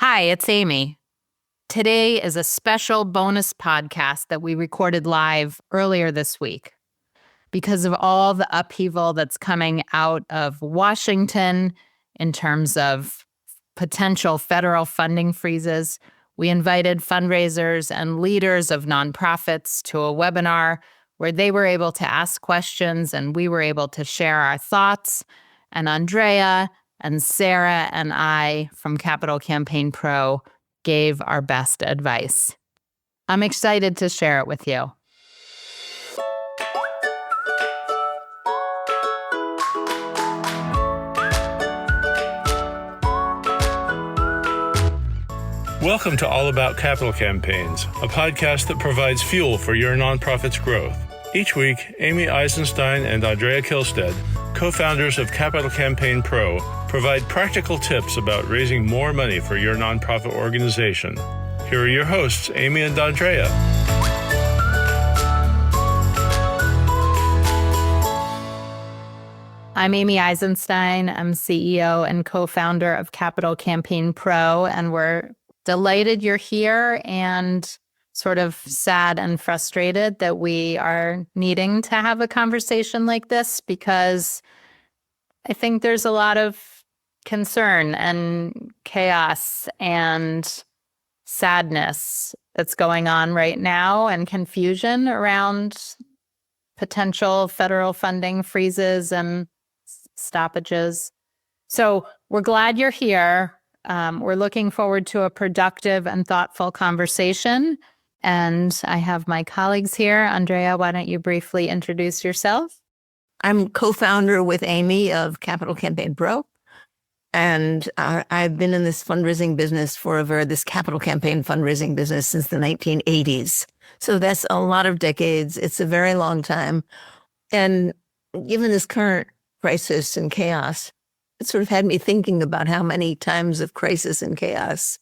Hi, it's Amy. Today is a special bonus podcast that we recorded live earlier this week. Because of all the upheaval that's coming out of Washington in terms of potential federal funding freezes, we invited fundraisers and leaders of nonprofits to a webinar where they were able to ask questions and we were able to share our thoughts. And Andrea and Sarah and I from Capital Campaign Pro gave our best advice. I'm excited to share it with you. Welcome to All About Capital Campaigns, a podcast that provides fuel for your nonprofit's growth. Each week, Amy Eisenstein and Andrea Kihlstedt, co-founders of Capital Campaign Pro, provide practical tips about raising more money for your nonprofit organization. Here are your hosts, Amy and Andrea. I'm Amy Eisenstein. I'm CEO and co-founder of Capital Campaign Pro, and we're delighted you're here and sort of sad and frustrated that we are needing to have a conversation like this because I think there's a lot of concern and chaos and sadness that's going on right now and confusion around potential federal funding freezes and stoppages. So we're glad you're here. We're looking forward to a productive and thoughtful conversation. And I have my colleagues here. Andrea, why don't you briefly introduce yourself? I'm co-founder with Amy of Capital Campaign Pro. And I've been in this fundraising business this capital campaign fundraising business since the 1980s. So that's a lot of decades. It's a very long time. And given this current crisis and chaos, it sort of had me thinking about how many times of crisis and chaos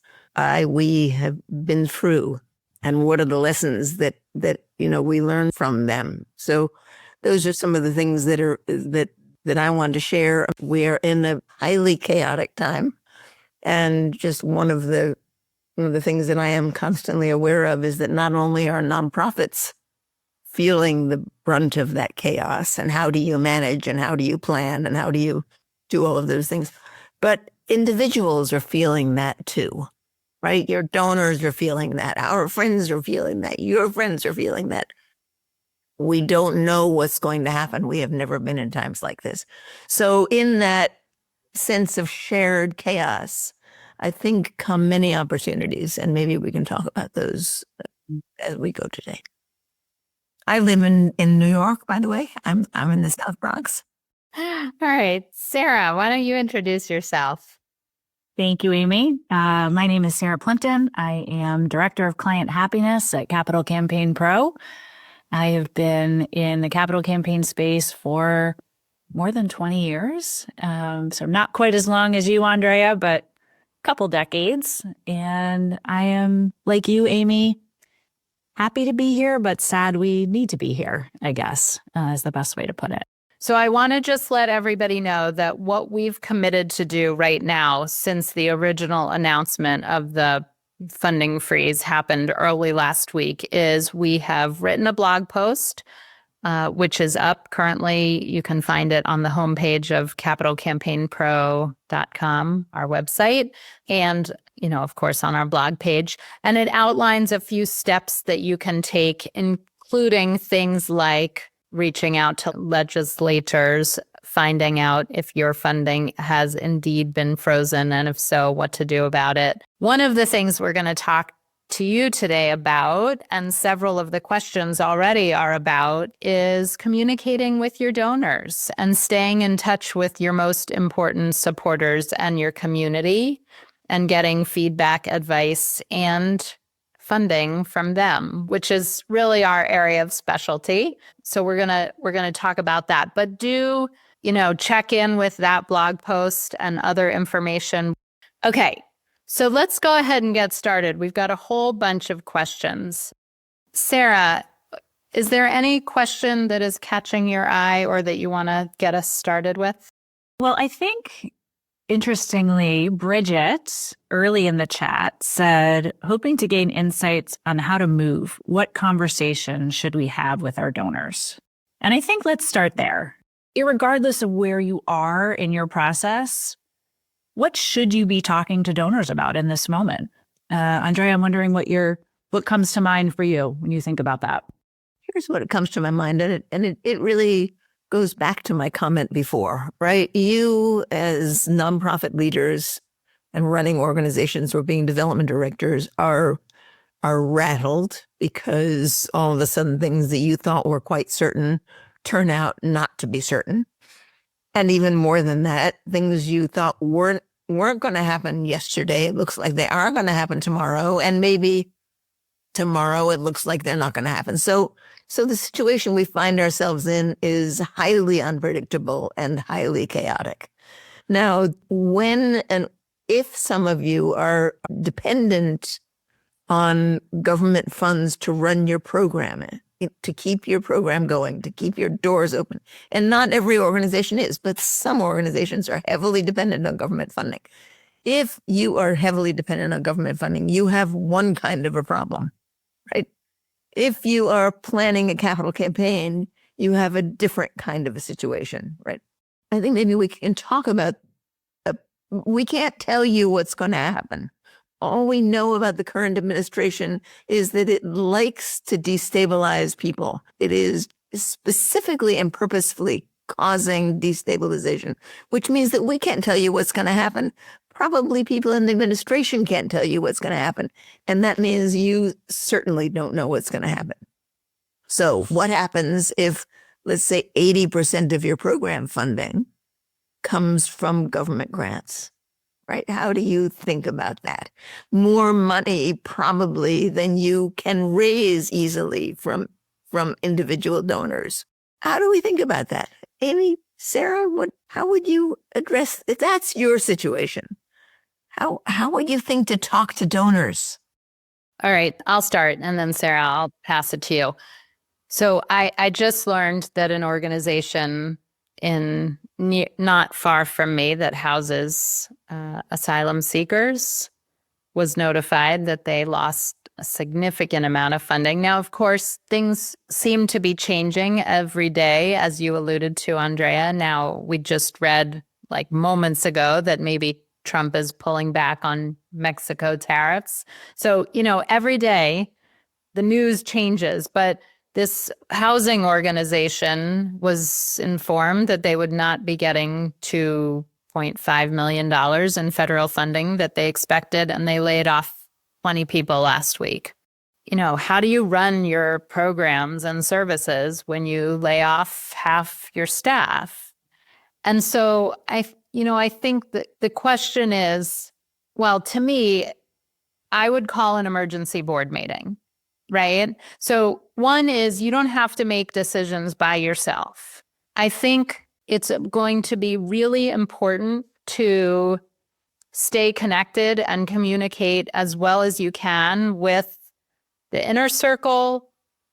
we have been through. And what are the lessons that we learn from them? So those are some of the things that I want to share. We are in a highly chaotic time, and just one of the things that I am constantly aware of is that not only are nonprofits feeling the brunt of that chaos, and how do you manage, and how do you plan, and how do you do all of those things, but individuals are feeling that too. Right? Your donors are feeling that. Our friends are feeling that. Your friends are feeling that. We don't know what's going to happen. We have never been in times like this. So in that sense of shared chaos, I think come many opportunities, and maybe we can talk about those as we go today. I live in New York, by the way. I'm in the South Bronx. All right. Sarah, why don't you introduce yourself? Thank you, Amy. My name is Sarah Plimpton. I am Director of Client Happiness at Capital Campaign Pro. I have been in the capital campaign space for more than 20 years. So not quite as long as you, Andrea, but a couple decades. And I am, like you, Amy, happy to be here, but sad we need to be here, I guess, is the best way to put it. So I want to just let everybody know that what we've committed to do right now since the original announcement of the funding freeze happened early last week is we have written a blog post, which is up currently. You can find it on the homepage of capitalcampaignpro.com, our website, and, of course, on our blog page. And it outlines a few steps that you can take, including things like reaching out to legislators, finding out if your funding has indeed been frozen, and if so, what to do about it. One of the things we're going to talk to you today about, and several of the questions already are about, is communicating with your donors and staying in touch with your most important supporters and your community and getting feedback, advice, and funding from them, which is really our area of specialty. So we're gonna talk about that. But do, check in with that blog post and other information. Okay, so let's go ahead and get started. We've got a whole bunch of questions. Sarah, is there any question that is catching your eye or that you want to get us started with? Well, I think Interestingly, Bridget, early in the chat, said, hoping to gain insights on how to move. What conversation should we have with our donors? And I think let's start there. Irregardless of where you are in your process, what should you be talking to donors about in this moment? Andrea, I'm wondering what comes to mind for you when you think about that. Here's what comes to my mind, and it really goes back to my comment before, right? You as nonprofit leaders and running organizations or being development directors are rattled because all of a sudden things that you thought were quite certain turn out not to be certain. And even more than that, things you thought weren't going to happen yesterday, it looks like they are going to happen tomorrow. And maybe tomorrow it looks like they're not going to happen. So the situation we find ourselves in is highly unpredictable and highly chaotic. Now, when and if some of you are dependent on government funds to run your program, to keep your program going, to keep your doors open, and not every organization is, but some organizations are heavily dependent on government funding. If you are heavily dependent on government funding, you have one kind of a problem, right? If you are planning a capital campaign, you have a different kind of a situation, right? I think maybe we can talk about, we can't tell you what's going to happen. All we know about the current administration is that it likes to destabilize people. It is specifically and purposefully causing destabilization, which means that we can't tell you what's going to happen. Probably people in the administration can't tell you what's going to happen. And that means you certainly don't know what's going to happen. So what happens if, let's say, 80% of your program funding comes from government grants, right? How do you think about that? More money probably than you can raise easily from individual donors. How do we think about that? Amy, Sarah, how would you address, if that's your situation? How would you think to talk to donors? All right, I'll start, and then Sarah, I'll pass it to you. So I just learned that an organization not far from me that houses asylum seekers was notified that they lost a significant amount of funding. Now, of course, things seem to be changing every day, as you alluded to, Andrea. Now, we just read like moments ago that maybe Trump is pulling back on Mexico tariffs. So, every day the news changes, but this housing organization was informed that they would not be getting $2.5 million in federal funding that they expected, and they laid off 20 people last week. How do you run your programs and services when you lay off half your staff? And so I think that the question is, well, to me, I would call an emergency board meeting, right? So one is you don't have to make decisions by yourself. I think it's going to be really important to stay connected and communicate as well as you can with the inner circle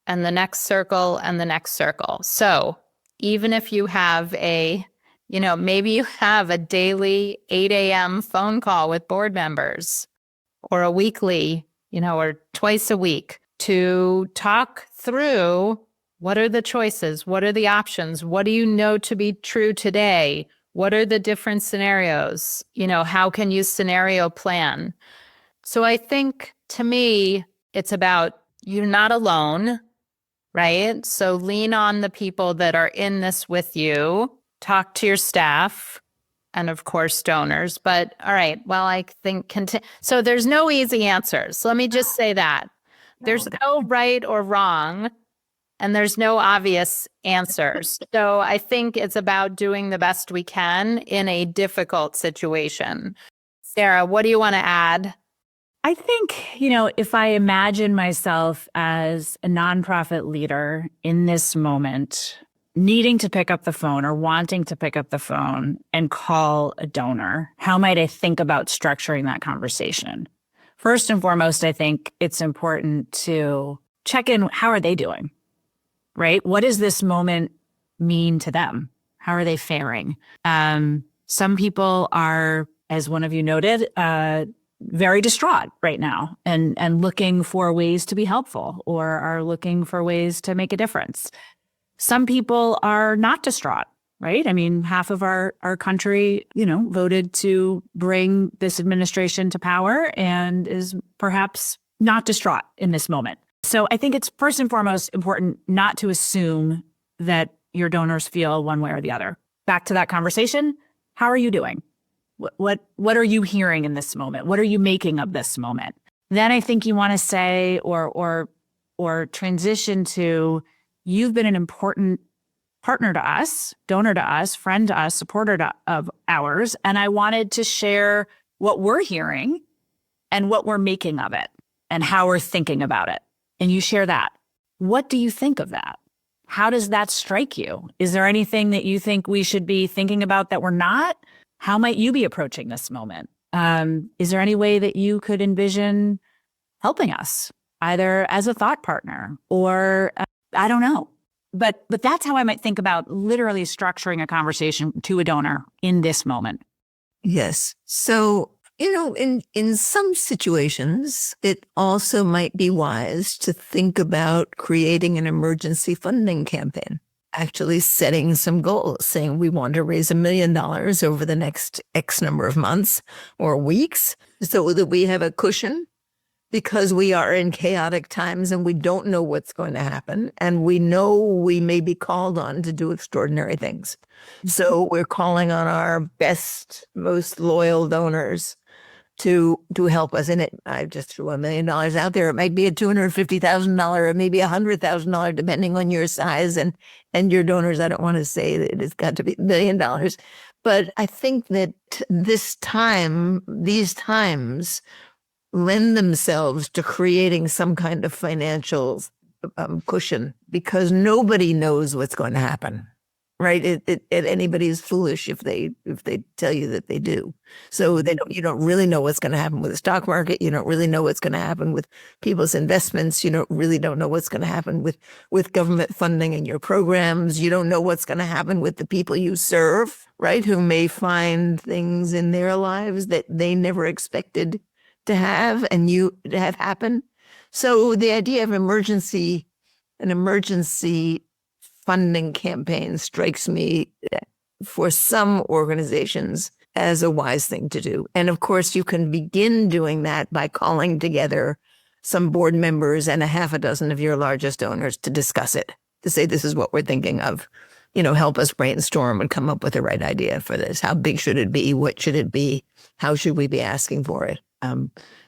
and the next circle and the next circle. So even if you have maybe you have a daily 8 a.m. phone call with board members or a weekly, or twice a week to talk through what are the choices, what are the options, what do you know to be true today, what are the different scenarios, how can you scenario plan? So I think to me, it's about you're not alone, right? So lean on the people that are in this with you. Talk to your staff and, of course, donors. But all right, well, I think so there's no easy answers. Let me just say that. There's no right or wrong, and there's no obvious answers. So I think it's about doing the best we can in a difficult situation. Sarah, what do you want to add? I think, if I imagine myself as a nonprofit leader in this moment, needing to pick up the phone or wanting to pick up the phone and call a donor, how might I think about structuring that conversation? First and foremost, I think it's important to check in. How are they doing? Right? What does this moment mean to them? How are they faring? Some people are, as one of you noted, very distraught right now and looking for ways to be helpful or are looking for ways to make a difference. Some people are not distraught, right? I mean, half of our country, voted to bring this administration to power and is perhaps not distraught in this moment. So I think it's first and foremost important not to assume that your donors feel one way or the other. Back to that conversation, how are you doing? What are you hearing in this moment? What are you making of this moment? Then I think you want to say or transition to, you've been an important partner to us, donor to us, friend to us, supporter of ours, and I wanted to share what we're hearing and what we're making of it and how we're thinking about it. And you share that. What do you think of that? How does that strike you? Is there anything that you think we should be thinking about that we're not? How might you be approaching this moment? Is there any way that you could envision helping us, either as a thought partner or I don't know? But that's how I might think about literally structuring a conversation to a donor in this moment. Yes. So, in some situations, it also might be wise to think about creating an emergency funding campaign, actually setting some goals, saying we want to raise $1 million over the next X number of months or weeks so that we have a cushion, because we are in chaotic times and we don't know what's going to happen. And we know we may be called on to do extraordinary things. So we're calling on our best, most loyal donors to help us in it. I just threw $1 million out there. It might be a $250,000 or maybe $100,000, depending on your size and your donors. I don't want to say that it's got to be $1 million, but I think that these times lend themselves to creating some kind of financial cushion, because nobody knows what's going to happen, right? Anybody is foolish if they tell you that they do. So you don't really know what's going to happen with the stock market. You don't really know what's going to happen with people's investments. You don't know what's going to happen with government funding in your programs. You don't know what's going to happen with the people you serve, right? Who may find things in their lives that they never expected to have happen. So the idea of an emergency funding campaign strikes me for some organizations as a wise thing to do. And of course, you can begin doing that by calling together some board members and a half a dozen of your largest donors to discuss it, to say, this is what we're thinking of. Help us brainstorm and come up with the right idea for this. How big should it be? What should it be? How should we be asking for it?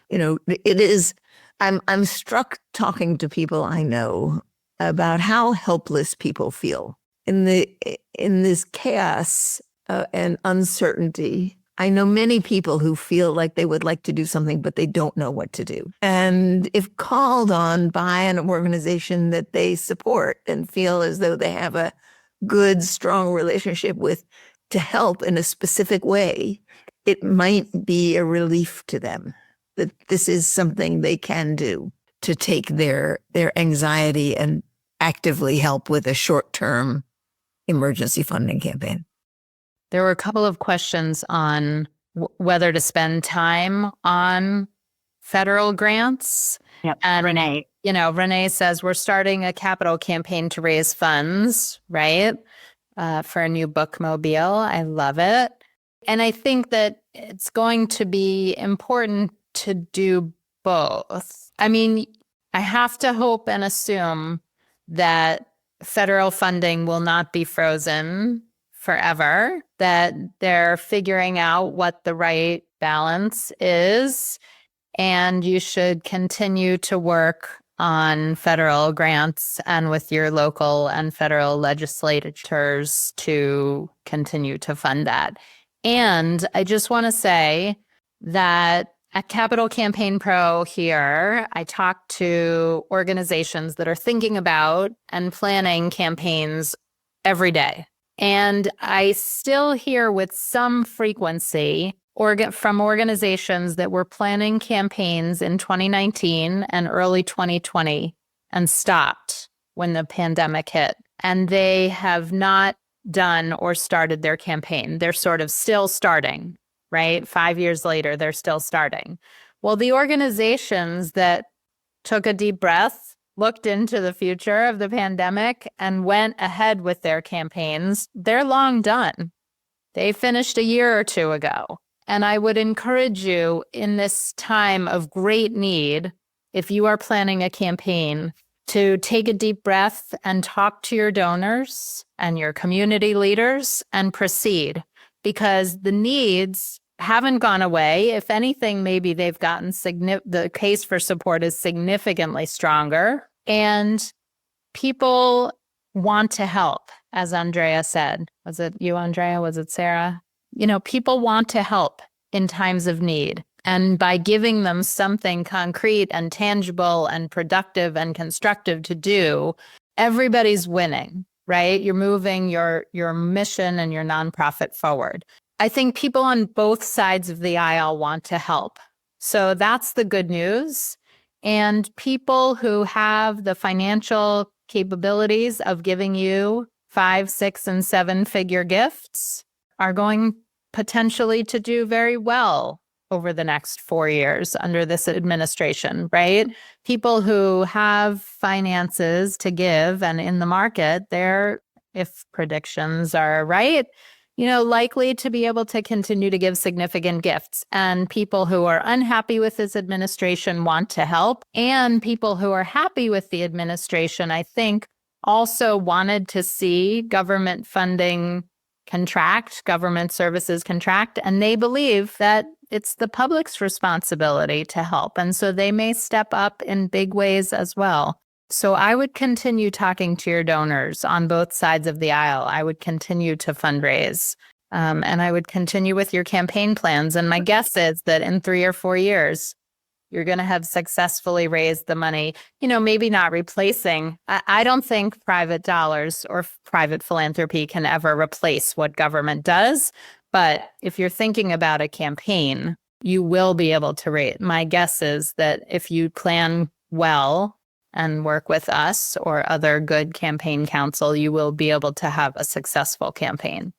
It is, I'm struck talking to people I know about how helpless people feel in this chaos and uncertainty. I know many people who feel like they would like to do something, but they don't know what to do. And if called on by an organization that they support and feel as though they have a good, strong relationship with, to help in a specific way, it might be a relief to them that this is something they can do to take their anxiety and actively help with a short-term emergency funding campaign. There were a couple of questions on whether to spend time on federal grants. Yep. And Renee. Renee says we're starting a capital campaign to raise funds, right? For a new bookmobile. I love it. And I think that it's going to be important to do both. I mean, I have to hope and assume that federal funding will not be frozen forever, that they're figuring out what the right balance is, and you should continue to work on federal grants and with your local and federal legislators to continue to fund that. And I just want to say that at Capital Campaign Pro here, I talk to organizations that are thinking about and planning campaigns every day. And I still hear with some frequency from organizations that were planning campaigns in 2019 and early 2020 and stopped when the pandemic hit. And they have not done or started their campaign. They're sort of still starting, right? 5 years later, they're still starting. Well, the organizations that took a deep breath, looked into the future of the pandemic, and went ahead with their campaigns, they're long done. They finished a year or two ago. And I would encourage you in this time of great need, if you are planning a campaign, to take a deep breath and talk to your donors and your community leaders and proceed, because the needs haven't gone away. If anything, maybe they've gotten the case for support is significantly stronger, and people want to help, as Andrea said. Was it you, Andrea? Was it Sarah? People want to help in times of need. And by giving them something concrete and tangible and productive and constructive to do, everybody's winning, right? You're moving your mission and your nonprofit forward. I think people on both sides of the aisle want to help. So that's the good news. And people who have the financial capabilities of giving you 5, 6, and 7-figure gifts are going potentially to do very well over the next 4 years under this administration, right? People who have finances to give and in the market, they're, if predictions are right, likely to be able to continue to give significant gifts. And people who are unhappy with this administration want to help. And people who are happy with the administration, I think, also wanted to see government funding contract, government services contract, and they believe that it's the public's responsibility to help. And so they may step up in big ways as well. So I would continue talking to your donors on both sides of the aisle. I would continue to fundraise, and I would continue with your campaign plans. And my guess is that in 3 or 4 years, you're going to have successfully raised the money, maybe not replacing. I don't think private dollars or private philanthropy can ever replace what government does. But if you're thinking about a campaign, you will be able to raise. My guess is that if you plan well and work with us or other good campaign counsel, you will be able to have a successful campaign.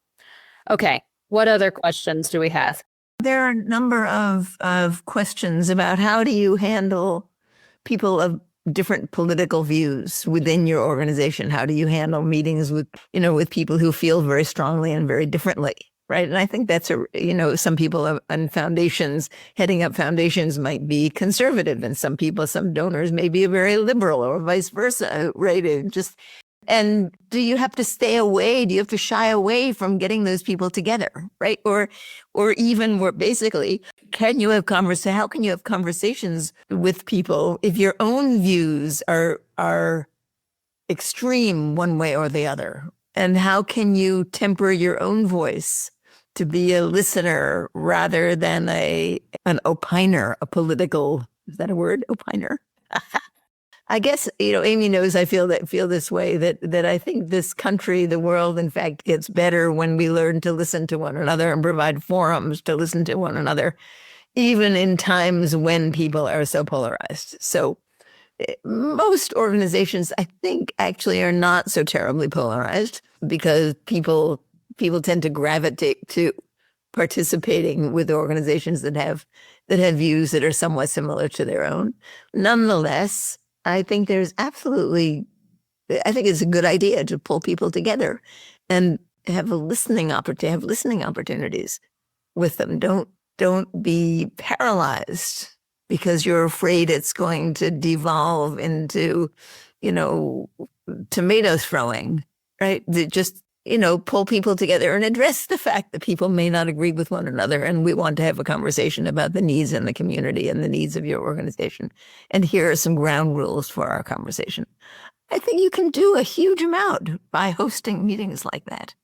Okay, what other questions do we have? There are a number of questions about how do you handle people of different political views within your organization? How do you handle meetings with people who feel very strongly and very differently? Right. And I think that's some people on foundations, heading up foundations might be conservative, and some donors may be very liberal or vice versa. Right. And do you have to stay away? Do you have to shy away from getting those people together? Right. Or even more basically, how can you have conversations with people if your own views are extreme one way or the other? And how can you temper your own voice to be a listener rather than an opiner, a political, is that a word? Opiner? I guess, Amy knows I feel this way, that I think this country, the world, in fact, gets better when we learn to listen to one another and provide forums to listen to one another, even in times when people are so polarized. So most organizations, I think, actually are not so terribly polarized because people tend to gravitate to participating with organizations that have views that are somewhat similar to their own. Nonetheless, I think it's a good idea to pull people together and have listening opportunities with them. Don't be paralyzed because you're afraid it's going to devolve into, tomato throwing, right? Just, pull people together and address the fact that people may not agree with one another. And we want to have a conversation about the needs in the community and the needs of your organization. And here are some ground rules for our conversation. I think you can do a huge amount by hosting meetings like that.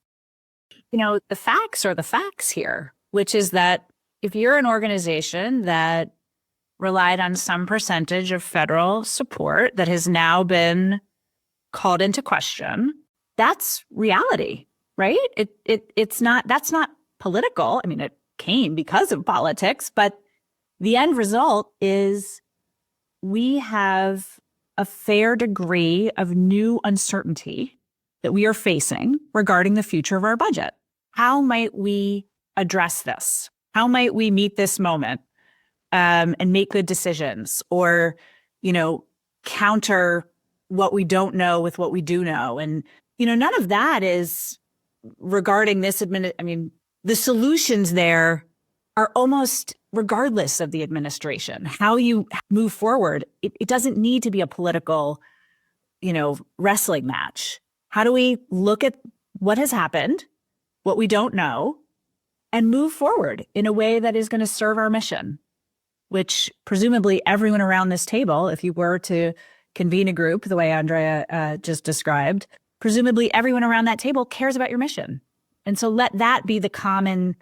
The facts are the facts here, which is that if you're an organization that relied on some percentage of federal support that has now been called into question, that's reality, right? That's not political. I mean, it came because of politics, but the end result is we have a fair degree of new uncertainty that we are facing regarding the future of our budget. How might we address this? How might we meet this moment and make good decisions, or, counter what we don't know with what we do know? And, none of that is regarding this the solutions there are almost regardless of the administration. How you move forward, it doesn't need to be a political, wrestling match. How do we look at what has happened, what we don't know, and move forward in a way that is going to serve our mission, which presumably everyone around this table, if you were to convene a group the way Andrea just described, presumably everyone around that table cares about your mission. And so let that be the common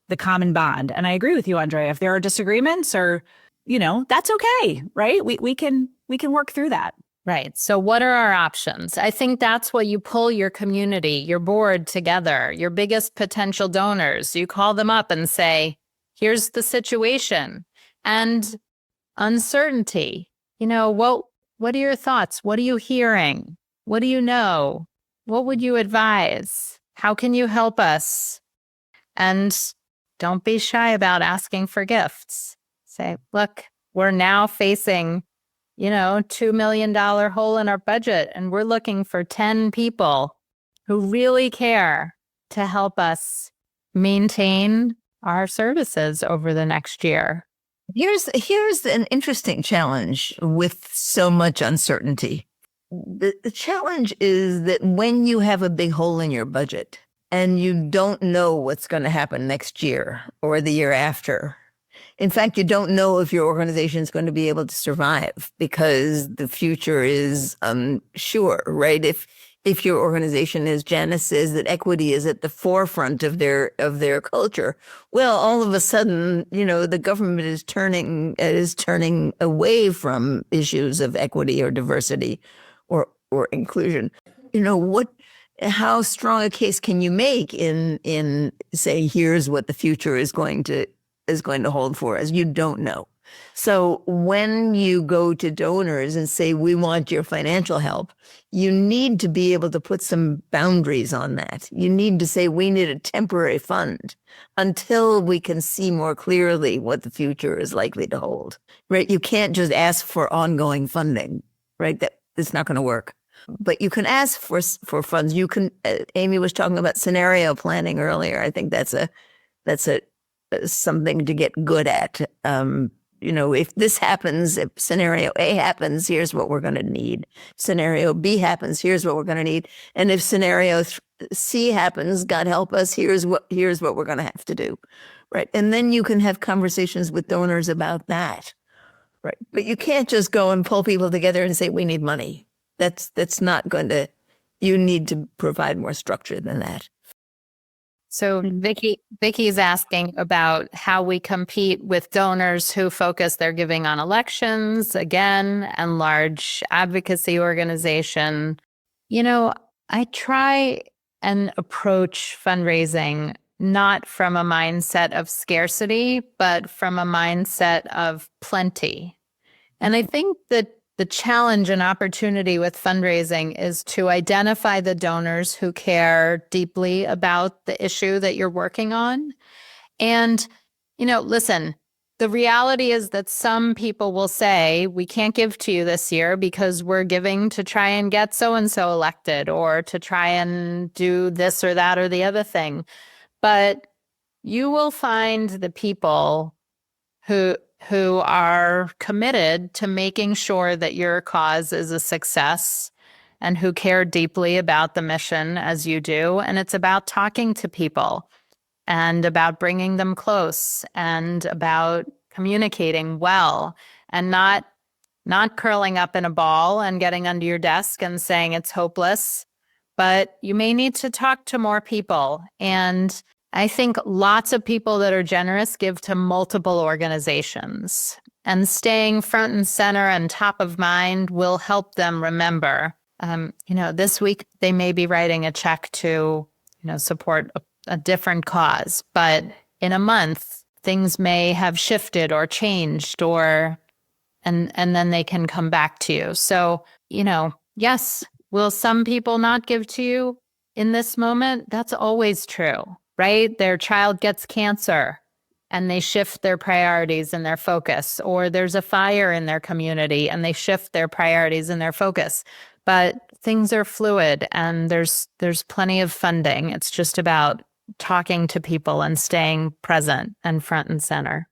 bond. And I agree with you, Andrea. If there are disagreements or, that's okay, right? We can work through that. Right. So what are our options? I think that's what you pull your community, your board together, your biggest potential donors. You call them up and say, here's the situation and uncertainty. What are your thoughts? What are you hearing? What do you know? What would you advise? How can you help us? And don't be shy about asking for gifts. Say, look, we're now facing $2 million hole in our budget. And we're looking for 10 people who really care to help us maintain our services over the next year. Here's an interesting challenge with so much uncertainty. The challenge is that when you have a big hole in your budget and you don't know what's going to happen next year or the year after, in fact, you don't know if your organization is going to be able to survive because the future is unsure, right? If your organization, as Janice says, that equity is at the forefront of their culture, well, all of a sudden, the government is turning away from issues of equity or diversity or inclusion. How strong a case can you make in say, here's what the future is going to hold for us? You don't know. So when you go to donors and say, we want your financial help, you need to be able to put some boundaries on that. You need to say, we need a temporary fund until we can see more clearly what the future is likely to hold, right? You can't just ask for ongoing funding, right? That's not going to work. But you can ask for funds. You can, Amy was talking about scenario planning earlier. I think that's something to get good at. If this happens, if scenario A happens, here's what we're going to need. Scenario B happens, here's what we're going to need. And if scenario C happens, God help us, here's what we're going to have to do, right? And then you can have conversations with donors about that, right? But you can't just go and pull people together and say, we need money. That's not going to, you need to provide more structure than that. So Vicky's asking about how we compete with donors who focus their giving on elections, again, and large advocacy organization. I try and approach fundraising not from a mindset of scarcity, but from a mindset of plenty. And I think that the challenge and opportunity with fundraising is to identify the donors who care deeply about the issue that you're working on. And, listen, the reality is that some people will say, we can't give to you this year because we're giving to try and get so-and-so elected or to try and do this or that or the other thing. But you will find the people who are committed to making sure that your cause is a success and who care deeply about the mission as you do. And it's about talking to people and about bringing them close and about communicating well and not curling up in a ball and getting under your desk and saying it's hopeless. But you may need to talk to more people. And I think lots of people that are generous give to multiple organizations, and staying front and center and top of mind will help them remember. This week they may be writing a check to, support a different cause, but in a month things may have shifted or changed, and then they can come back to you. So, yes, Will some people not give to you in this moment? That's always true, right? Their child gets cancer and they shift their priorities and their focus, or there's a fire in their community and they shift their priorities and their focus. But things are fluid and there's plenty of funding. It's just about talking to people and staying present and front and center.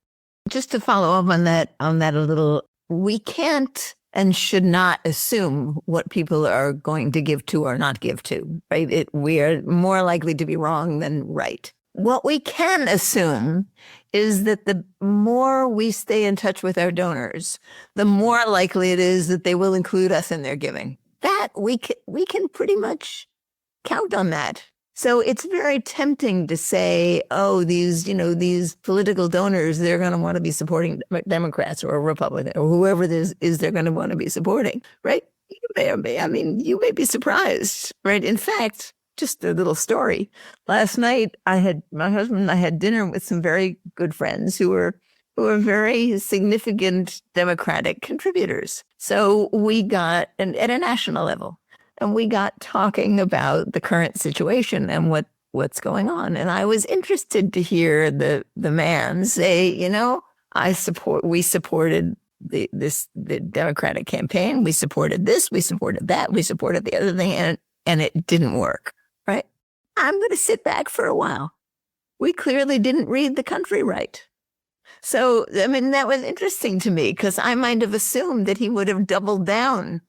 Just to follow up on that a little, we can't and should not assume what people are going to give to or not give to, right? We are more likely to be wrong than right. What we can assume is that the more we stay in touch with our donors, the more likely it is that they will include us in their giving. That we can pretty much count on that. So it's very tempting to say, oh, these political donors, they're going to want to be supporting Democrats or Republicans or whoever this is they're going to want to be supporting, right? You may be surprised, right? In fact, just a little story. Last night, my husband and I had dinner with some very good friends who were very significant Democratic contributors. So we got, and at a national level, and we got talking about the current situation and what's going on. And I was interested to hear the man say, we supported the Democratic campaign. We supported this, we supported that, we supported the other thing, and it didn't work, right? I'm going to sit back for a while. We clearly didn't read the country right. So, that was interesting to me because I might have assumed that he would have doubled down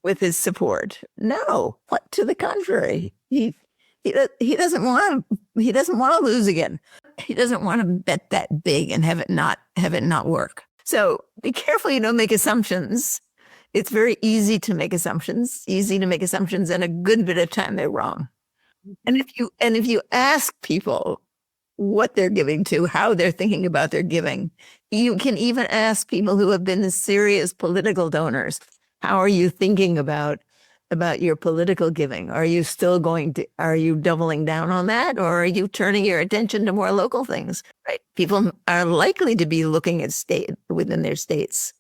with his support. No, what to the contrary. He doesn't want to lose again. He doesn't want to bet that big and have it not work. So be careful you don't make assumptions. It's very easy to make assumptions, and a good bit of time they're wrong. And if you ask people what they're giving to, how they're thinking about their giving, you can even ask people who have been serious political donors, how are you thinking about your political giving? Are you doubling down on that, or are you turning your attention to more local things? Right? People are likely to be looking at within their states.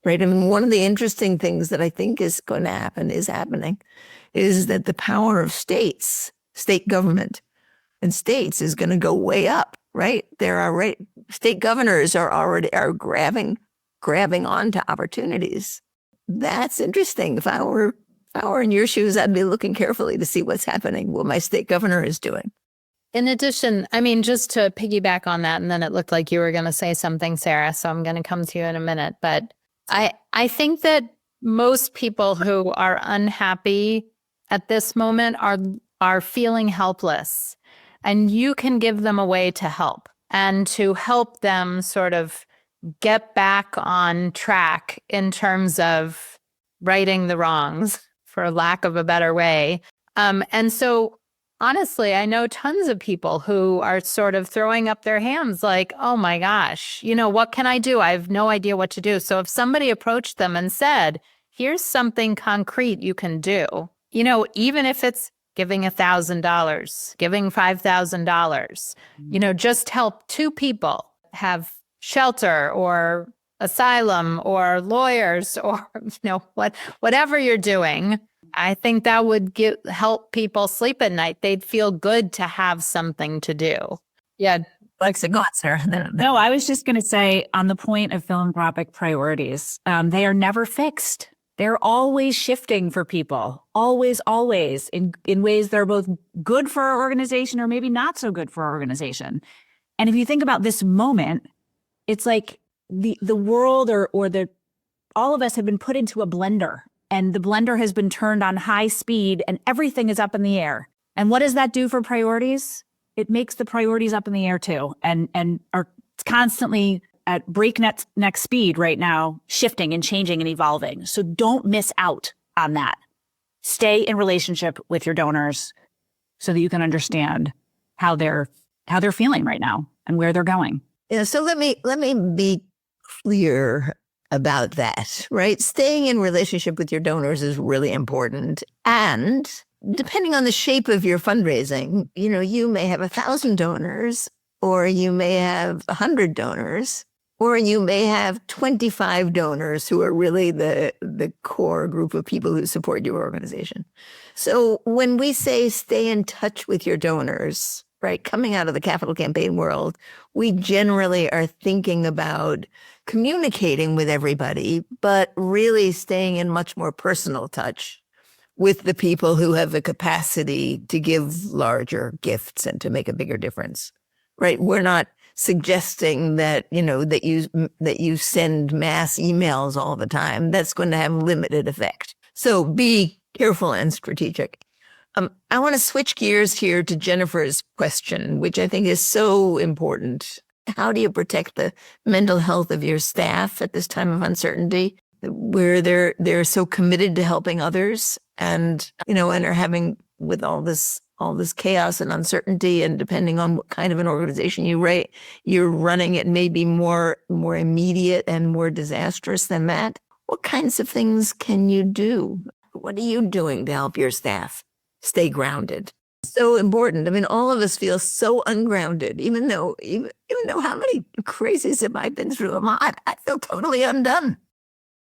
Right. And one of the interesting things that I think is going to happen is that the power of state government and states is going to go way up. Right. State governors are grabbing onto opportunities. That's interesting. If I were in your shoes, I'd be looking carefully to see what's happening, what my state governor is doing. In addition, just to piggyback on that, and then it looked like you were going to say something, Sarah, so I'm going to come to you in a minute. But I think that most people who are unhappy at this moment are feeling helpless, and you can give them a way to help and to help them sort of get back on track in terms of righting the wrongs, for lack of a better way. And so honestly, I know tons of people who are sort of throwing up their hands like, oh my gosh, what can I do? I have no idea what to do. So if somebody approached them and said, here's something concrete you can do, even if it's giving $1,000, giving $5,000, just help two people have shelter or asylum or lawyers or, whatever you're doing. I think that would help people sleep at night. They'd feel good to have something to do. Yeah. Alexa, go on, Sarah. No, I was just going to say on the point of philanthropic priorities, they are never fixed. They're always shifting for people, always, in ways that are both good for our organization or maybe not so good for our organization. And if you think about this moment, it's like the world or all of us have been put into a blender. And the blender has been turned on high speed and everything is up in the air. And what does that do for priorities? It makes the priorities up in the air too and are constantly at breakneck speed right now, shifting and changing and evolving. So don't miss out on that. Stay in relationship with your donors so that you can understand how they're feeling right now and where they're going. Yeah, so let me be clear about that, right? Staying in relationship with your donors is really important. And depending on the shape of your fundraising, you may have 1,000 donors or you may have 100 donors. Or you may have 25 donors who are really the core group of people who support your organization. So when we say stay in touch with your donors, right, coming out of the capital campaign world, we generally are thinking about communicating with everybody, but really staying in much more personal touch with the people who have the capacity to give larger gifts and to make a bigger difference, right? We're not suggesting that, that you send mass emails all the time. That's going to have limited effect. So be careful and strategic. I want to switch gears here to Jennifer's question, which I think is so important. How do you protect the mental health of your staff at this time of uncertainty, where they're so committed to helping others and, and are having, with all this chaos and uncertainty, and depending on what kind of an organization you're running, it may be more immediate and more disastrous than that. What kinds of things can you do? What are you doing to help your staff stay grounded? So important. I mean, all of us feel so ungrounded, even though how many crazies have I been through? I feel totally undone.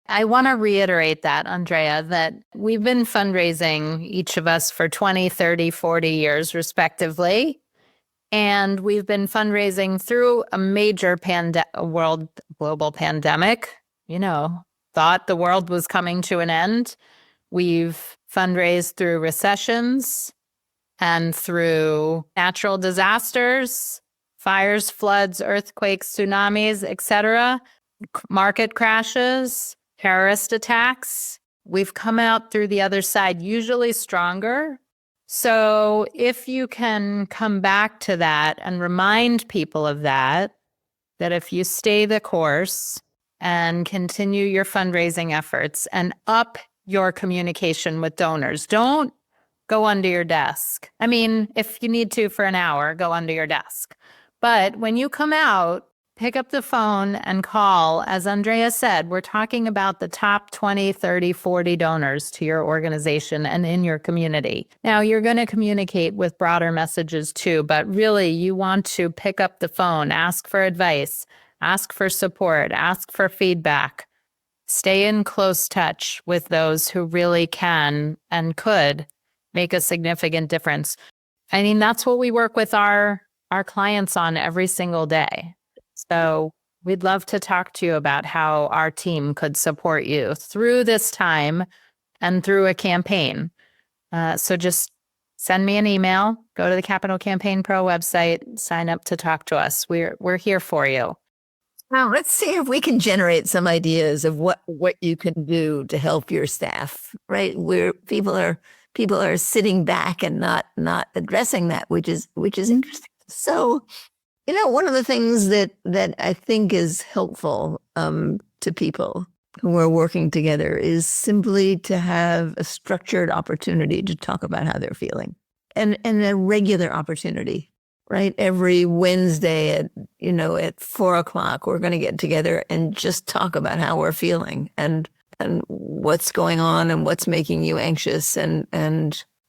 I want to reiterate that, Andrea, that we've been fundraising, each of us, for 20, 30, 40 years, respectively. And we've been fundraising through a major global pandemic, thought the world was coming to an end. We've fundraised through recessions and through natural disasters, fires, floods, earthquakes, tsunamis, etc., market crashes, terrorist attacks. We've come out through the other side, usually stronger. So if you can come back to that and remind people of that if you stay the course and continue your fundraising efforts and up your communication with donors, don't go under your desk. I mean, if you need to for an hour, go under your desk. But when you come out, pick up the phone and call. As Andrea said, we're talking about the top 20, 30, 40 donors to your organization and in your community. Now, you're going to communicate with broader messages too, but really you want to pick up the phone, ask for advice, ask for support, ask for feedback. Stay in close touch with those who really can and could make a significant difference. I mean, that's what we work with our clients on every single day. So we'd love to talk to you about how our team could support you through this time and through a campaign. So just send me an email, go to the Capital Campaign Pro website, sign up to talk to us. We're here for you. Now, let's see if we can generate some ideas of what you can do to help your staff, right? Where people are sitting back and not addressing that, which is interesting. So, one of the things that I think is helpful to people who are working together is simply to have a structured opportunity to talk about how they're feeling, and a regular opportunity. Right. Every Wednesday at 4:00, we're going to get together and just talk about how we're feeling and what's going on and what's making you anxious and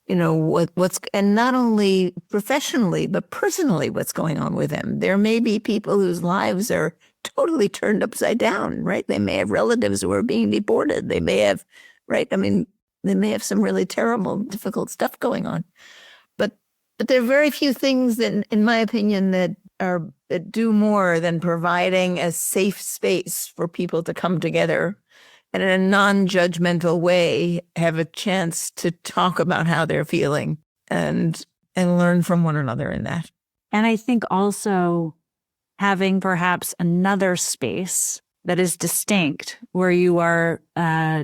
what's, and not only professionally, but personally, what's going on with them. There may be people whose lives are totally turned upside down, right? They may have relatives who are being deported. They may have, right? I mean, they may have some really terrible, difficult stuff going on. But there are very few things that, in my opinion, that do more than providing a safe space for people to come together and in a non-judgmental way have a chance to talk about how they're feeling and learn from one another in that. And I think also having perhaps another space that is distinct where you are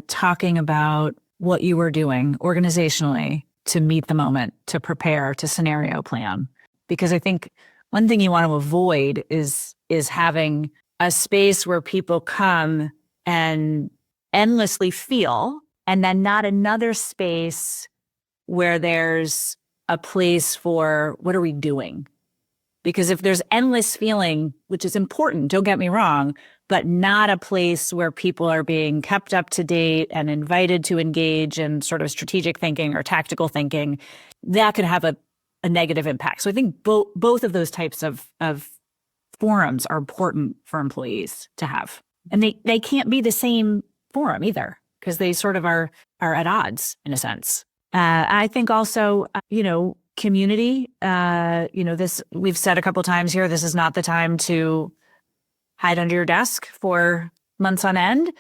talking about what you are doing organizationally to meet the moment, to prepare, to scenario plan. Because I think one thing you want to avoid is having a space where people come and endlessly feel, and then not another space where there's a place for what are we doing? Because if there's endless feeling, which is important, don't get me wrong, but not a place where people are being kept up to date and invited to engage in sort of strategic thinking or tactical thinking, that could have a negative impact. So I think both of those types of forums are important for employees to have. And they can't be the same forum either, because they sort of are at odds in a sense. I think also, community, this we've said a couple times here, this is not the time to hide under your desk for months on end.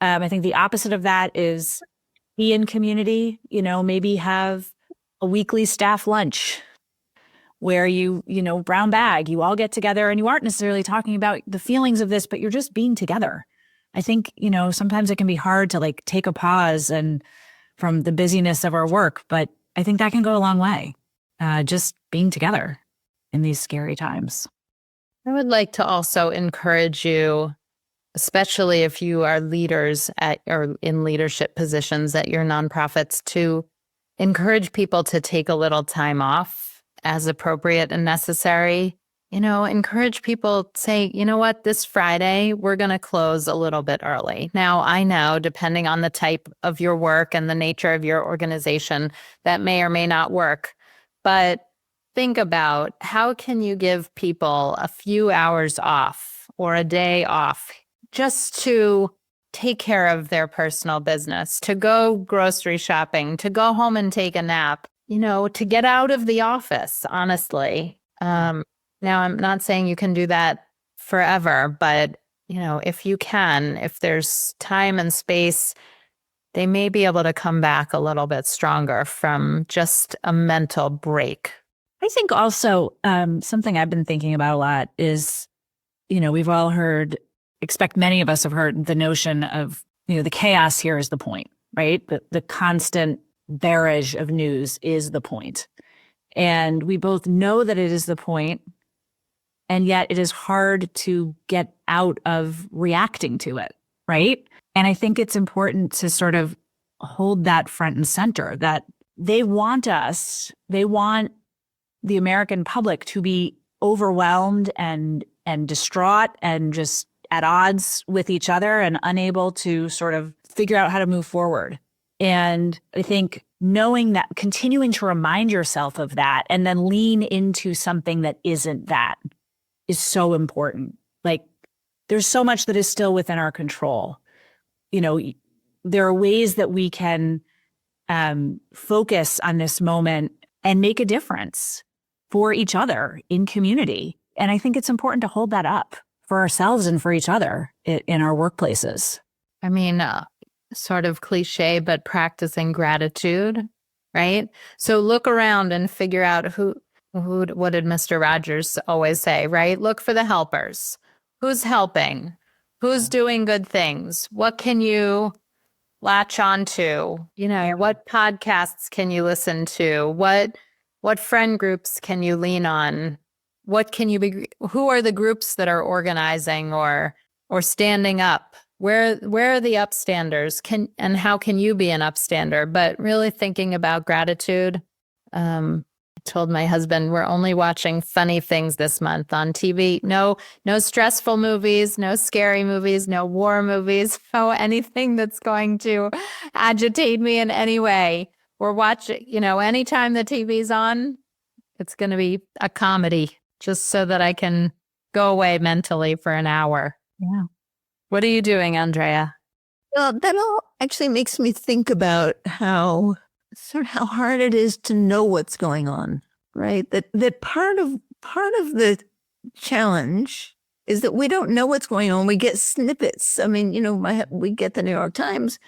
I think the opposite of that is be in community, maybe have a weekly staff lunch where brown bag, you all get together and you aren't necessarily talking about the feelings of this, but you're just being together. I think, sometimes it can be hard to like take a pause and from the busyness of our work, but I think that can go a long way. Just being together in these scary times. I would like to also encourage you, especially if you are leaders or in leadership positions at your nonprofits, to encourage people to take a little time off as appropriate and necessary. Encourage people, say, you know what, this Friday, we're going to close a little bit early. Now, I know, depending on the type of your work and the nature of your organization, that may or may not work. But think about, how can you give people a few hours off or a day off just to take care of their personal business, to go grocery shopping, to go home and take a nap, to get out of the office, honestly. Now, I'm not saying you can do that forever, but, if you can, if there's time and space, they may be able to come back a little bit stronger from just a mental break. I think also something I've been thinking about a lot is, we've all many of us have heard the notion of, the chaos here is the point, right? The constant barrage of news is the point. And we both know that it is the point, and yet it is hard to get out of reacting to it, right? And I think it's important to sort of hold that front and center, that they want the American public to be overwhelmed and distraught and just at odds with each other and unable to sort of figure out how to move forward. And I think knowing that, continuing to remind yourself of that and then lean into something that isn't that is so important. Like, there's so much that is still within our control. There are ways that we can focus on this moment and make a difference for each other in community. And I think it's important to hold that up for ourselves and for each other in our workplaces. I mean, sort of cliche, but practicing gratitude, right? So look around and figure out what did Mr. Rogers always say, right? Look for the helpers. Who's helping? Who's doing good things? What can you latch on to? What podcasts can you listen to? What friend groups can you lean on? Who are the groups that are organizing or standing up? Where are the upstanders? And how can you be an upstander? But really thinking about gratitude. I told my husband, we're only watching funny things this month on TV. No stressful movies, no scary movies, no war movies, no anything that's going to agitate me in any way. We're watching, anytime the TV's on, it's going to be a comedy just so that I can go away mentally for an hour. Yeah. What are you doing, Andrea? Well, that all actually makes me think about how hard it is to know what's going on, right? That part of the challenge is that we don't know what's going on. We get snippets. I mean, we get the New York Times.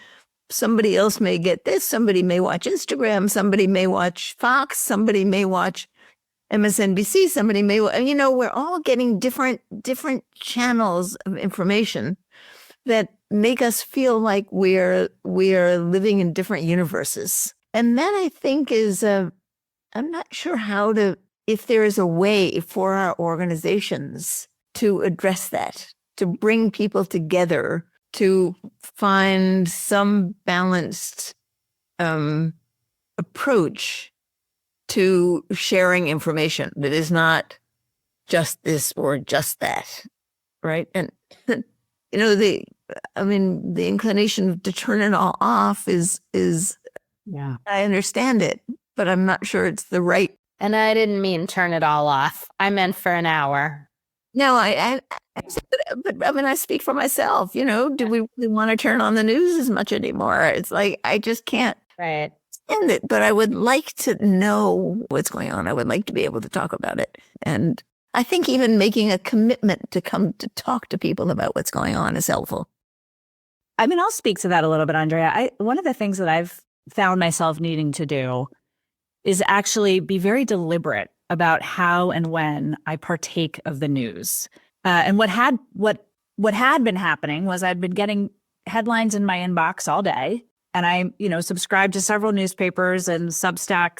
Somebody else may get this. Somebody may watch Instagram. Somebody may watch Fox. Somebody may watch MSNBC. Somebody may, we're all getting different channels of information that make us feel like we're living in different universes. And that, I think, is I'm not sure if there is a way for our organizations to address that, to bring people together, to find some balanced approach to sharing information that is not just this or just that, right? And the inclination to turn it all off is Yeah. I understand it, but I'm not sure it's the right. And I didn't mean turn it all off. I meant for an hour. No, but I mean, I speak for myself, do we really want to turn on the news as much anymore? It's like, I just can't Right. stand it, but I would like to know what's going on. I would like to be able to talk about it. And I think even making a commitment to come to talk to people about what's going on is helpful. I mean, I'll speak to that a little bit, Andrea. One of the things that I've found myself needing to do is actually be very deliberate about how and when I partake of the news. And what had been happening was I'd been getting headlines in my inbox all day, and I, subscribed to several newspapers and Substack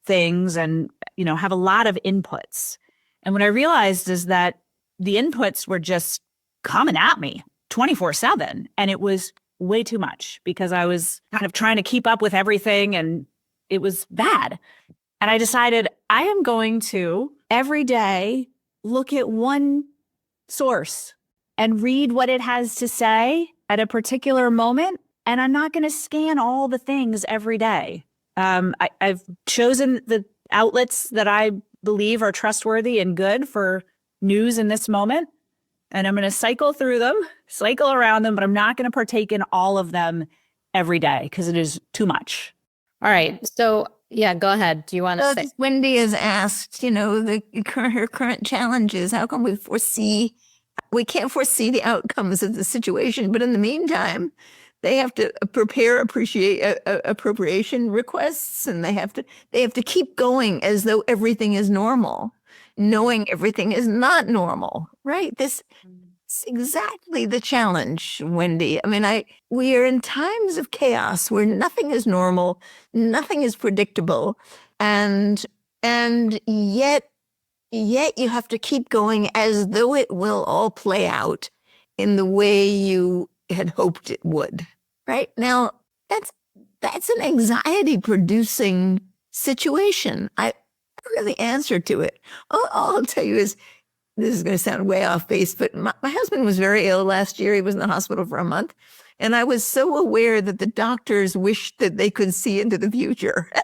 things, and have a lot of inputs. And what I realized is that the inputs were just coming at me 24/7, and it was way too much because I was kind of trying to keep up with everything, and it was bad. And I decided I am going to every day look at one source and read what it has to say at a particular moment. And I'm not going to scan all the things every day. I've chosen the outlets that I believe are trustworthy and good for news in this moment. And I'm going to cycle through them, cycle around them, but I'm not going to partake in all of them every day because it is too much. All right. So, yeah, go ahead. Do you want to say? Wendy has asked, her current challenges. How can we can't foresee the outcomes of the situation, but in the meantime, they have to prepare appropriation requests, and they have to keep going as though everything is normal, knowing everything is not normal, right? This is exactly the challenge, Wendy. I mean, we are in times of chaos where nothing is normal, nothing is predictable, and yet you have to keep going as though it will all play out in the way you had hoped it would. Right now, that's an anxiety-producing situation. I really answer to it. All I'll tell you is, this is going to sound way off base, but my husband was very ill last year. He was in the hospital for a month. And I was so aware that the doctors wished that they could see into the future. I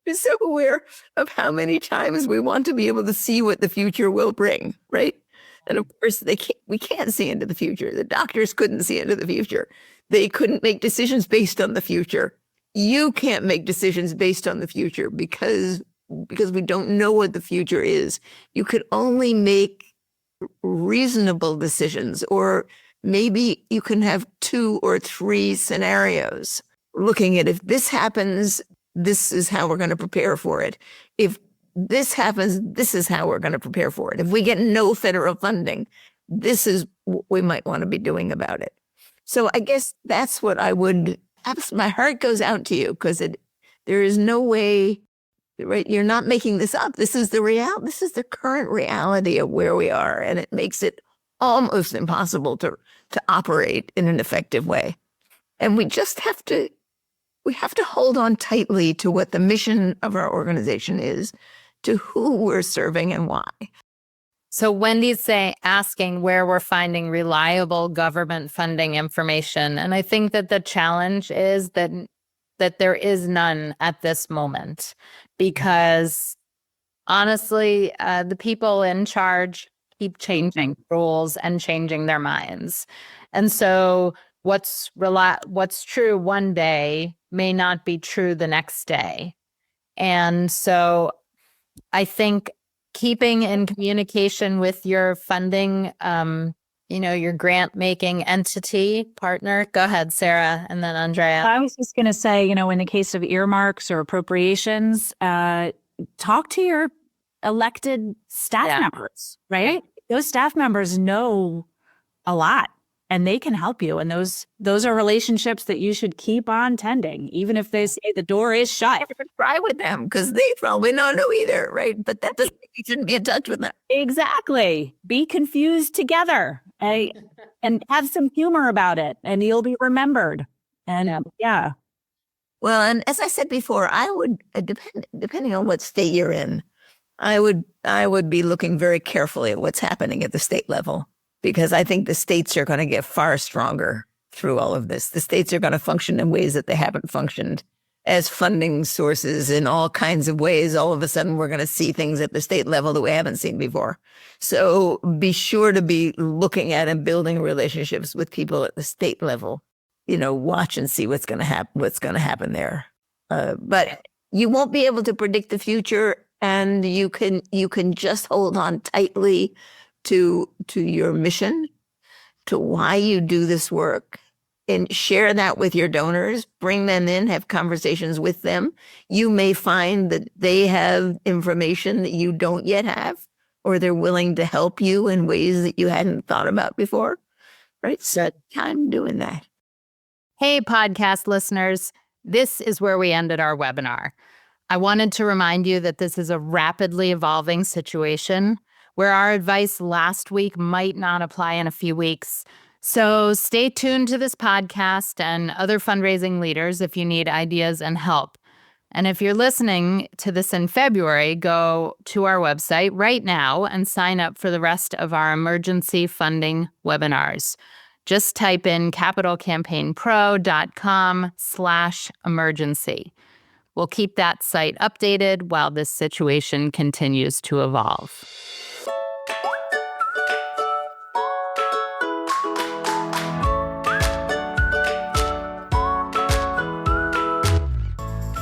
was so aware of how many times we want to be able to see what the future will bring, right? And of course, we can't see into the future. The doctors couldn't see into the future. They couldn't make decisions based on the future. You can't make decisions based on the future because we don't know what the future is. You could only make reasonable decisions, or maybe you can have 2 or 3 scenarios looking at, if this happens, this is how we're going to prepare for it. If this happens, this is how we're going to prepare for it. If we get no federal funding, this is what we might want to be doing about it. So I guess that's what my heart goes out to you, because there is no way, right? You're not making this up. This is the current reality of where we are. And it makes it almost impossible to operate in an effective way. And we have to hold on tightly to what the mission of our organization is, to who we're serving and why. So Wendy's asking where we're finding reliable government funding information. And I think that the challenge is that there is none at this moment, because honestly, the people in charge keep changing rules and changing their minds. And so what's true one day may not be true the next day. And so I think keeping in communication with your funding, your grant making entity partner. Go ahead, Sarah, and then Andrea. I was just going to say, in the case of earmarks or appropriations, talk to your elected staff members, right? Those staff members know a lot, and they can help you. And those are relationships that you should keep on tending, even if they say the door is shut. Try with them, because they probably don't know either, right? But that doesn't mean you shouldn't be in touch with them. Exactly. Be confused together, and have some humor about it, and you'll be remembered. And yeah. Well, and as I said before, I would, depending on what state you're in, I would be looking very carefully at what's happening at the state level, because I think the states are going to get far stronger through all of this. The states are going to function in ways that they haven't functioned as funding sources in all kinds of ways. All of a sudden, we're going to see things at the state level that we haven't seen before. So be sure to be looking at and building relationships with people at the state level. Watch and see what's going to happen there. But you won't be able to predict the future, and you can just hold on tightly to your mission, to why you do this work, and share that with your donors. Bring them in, have conversations with them. You may find that they have information that you don't yet have, or they're willing to help you in ways that you hadn't thought about before. Right? So time doing that. Hey, podcast listeners, this is where we ended our webinar. I wanted to remind you that this is a rapidly evolving situation where our advice last week might not apply in a few weeks. So stay tuned to this podcast and other fundraising leaders if you need ideas and help. And if you're listening to this in February, go to our website right now and sign up for the rest of our emergency funding webinars. Just type in capitalcampaignpro.com/emergency. We'll keep that site updated while this situation continues to evolve.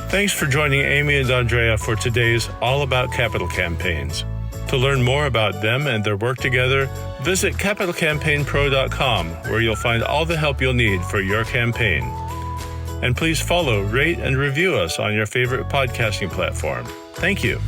Thanks for joining Amy and Andrea for today's All About Capital Campaigns. To learn more about them and their work together, visit capitalcampaignpro.com, where you'll find all the help you'll need for your campaign. And please follow, rate, and review us on your favorite podcasting platform. Thank you.